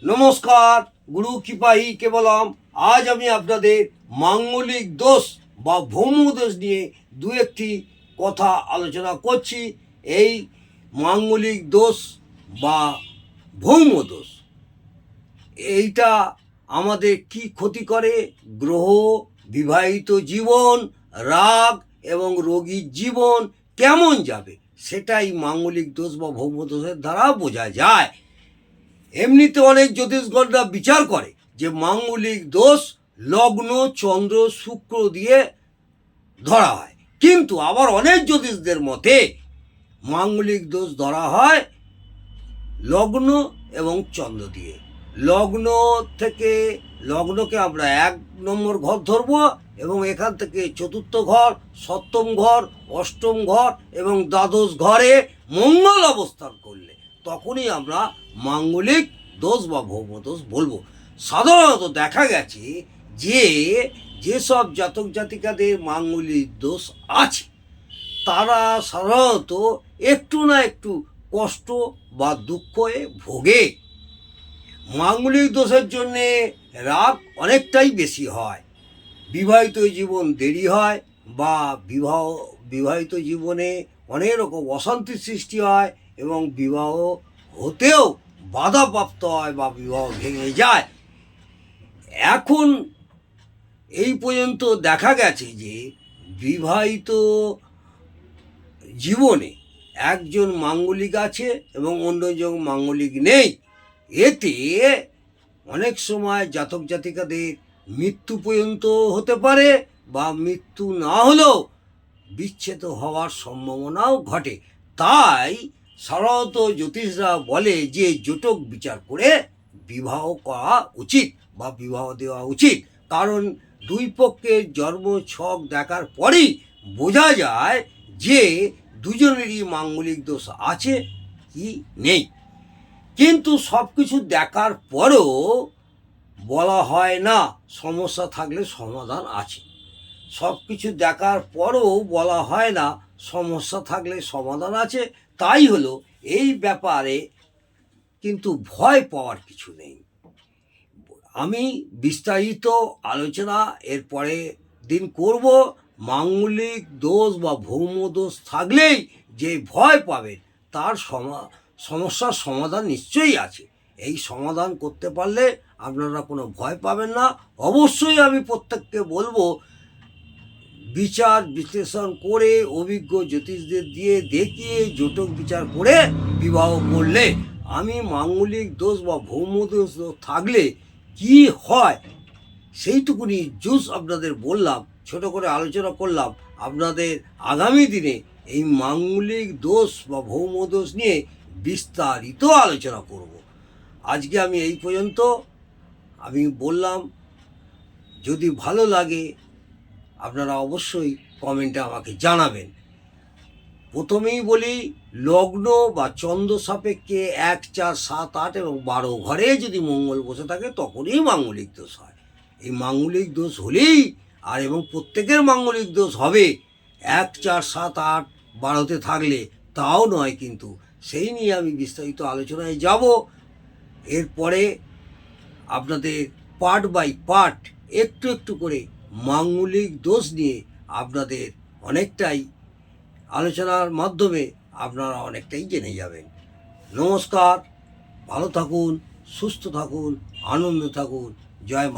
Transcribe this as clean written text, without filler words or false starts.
নমস্কার, গুরু কৃপাহি কেবলম। আজ আমি আপনাদের মাঙ্গলিক দোষ বা ভৌম দোষ নিয়ে দু একটি কথা আলোচনা করছি। এই মাঙ্গলিক দোষ বা ভৌম দোষ এইটা আমাদের কি ক্ষতি করে, গ্রহ, বিবাহিত জীবন, রাগ এবং রোগীর জীবন কেমন যাবে, সেটাই মাঙ্গলিক দোষ বা ভৌম দোষের দ্বারা বোঝা যায়। এমনিতে অনেক জ্যোতিষগণরা বিচার করে যে মাঙ্গলিক দোষ লগ্ন, চন্দ্র, শুক্র দিয়ে ধরা হয়, কিন্তু আবার অনেক জ্যোতিষদের মতে মাঙ্গলিক দোষ ধরা হয় লগ্ন এবং চন্দ্র দিয়ে। লগ্ন থেকে, লগ্নকে আমরা 1 নম্বর ঘর ধরব এবং এখান থেকে 4র্থ ঘর, 7ম ঘর, 8ম ঘর এবং দ্বাদশ ঘরে মঙ্গল অবস্থান করলে তখনই আমরা মাঙ্গলিক দোষ বা ভৌম দোষ বলবো। সাধারণত দেখা গেছে যে যেসব জাতক জাতিকাদের মাঙ্গলিক দোষ আছে তারা সাধারণত একটু না একটু কষ্ট বা দুঃখে ভোগে। মাঙ্গলিক দোষের জন্যে রাগ অনেকটাই বেশি হয়, বিবাহিত জীবন দেরি হয় বা বিবাহিত জীবনে অনেক রকম অশান্তির সৃষ্টি হয় এবং বিবাহ হতেও বাধাপ্রাপ্ত হয় বা বিবাহ ভেঙে যায়। এখন এই পর্যন্ত দেখা গেছে যে বিবাহিত জীবনে একজন মাঙ্গলিক আছে এবং অন্যজন মাঙ্গলিক নেই। এতে অনেক সময় জাতক জাতিকাদের মৃত্যু পর্যন্ত হতে পারে বা মৃত্যু না হলেও বিচ্ছেদ হওয়ার সম্ভাবনাও ঘটে। তাই সাধারণত জ্যোতিষরা বলে যে জটক বিচার করে বিবাহ করা উচিত বা বিবাহ দেওয়া উচিত, কারণ দুই পক্ষের জন্ম ছক দেখার পরেই বোঝা যায় যে দুজনেরই মাঙ্গলিক দোষ আছে কি নেই। কিন্তু সব কিছু দেখার পরেও বলা হয় না সমস্যা থাকলে সমাধান আছে। সব কিছু দেখার পরেও বলা হয় না সমস্যা থাকলে সমাধান আছে। তাই হলো এই ব্যাপারে কিন্তু ভয় পাওয়ার কিছু নেই। আমি বিস্তারিত আলোচনা এরপরে দিন করব। মাঙ্গলিক দোষ বা ভৌম দোষ থাকলেই যে ভয় পাবেন তার সমস্যার সমাধান নিশ্চয়ই আছে। এই সমাধান করতে পারলে আপনারা কোনো ভয় পাবেন না। অবশ্যই আমি প্রত্যেককে বলবো বিচার বিশ্লেষণ করে অভিজ্ঞ জ্যোতিষদের দিয়ে দেখিয়ে জটক বিচার করে বিবাহ করলে, আমি মাঙ্গলিক দোষ বা ভৌম দোষ থাকলে কি হয় সেইটুকুনি জুস আপনাদের বললাম, ছোট করে আলোচনা করলাম। আপনাদের আগামী দিনে এই মাঙ্গলিক দোষ বা ভৌম দোষ নিয়ে বিস্তারিত আলোচনা করব। আজকে আমি এই পর্যন্ত আমি বললাম। যদি ভালো লাগে আপনারা অবশ্যই কমেন্টে আমাকে জানাবেন। প্রথমেই বলি, লগ্ন বা চন্দ্র সাপেক্ষে 1, 4, 7, 8 এবং 12 ঘরে যদি মঙ্গল বসে থাকে তখনই মাঙ্গলিক দোষ হয়। এই মাঙ্গলিক দোষ হলেই আর এবং প্রত্যেকের মাঙ্গলিক দোষ হবে 1, 4, 7, 8, 12তে থাকলে তাও নয়, কিন্তু সেই নিয়ে আমি বিস্তারিত আলোচনায় যাব। এরপরে আপনাদের পার্ট বাই পার্ট একটু একটু করে মাঙ্গলিক দোষ নিয়ে আপনাদের অনেকটাই আলোচনার মাধ্যমে আপনারা অনেকটাই জেনে যাবেন। নমস্কার, ভালো থাকুন, সুস্থ থাকুন, আনন্দ থাকুন। জয় মা।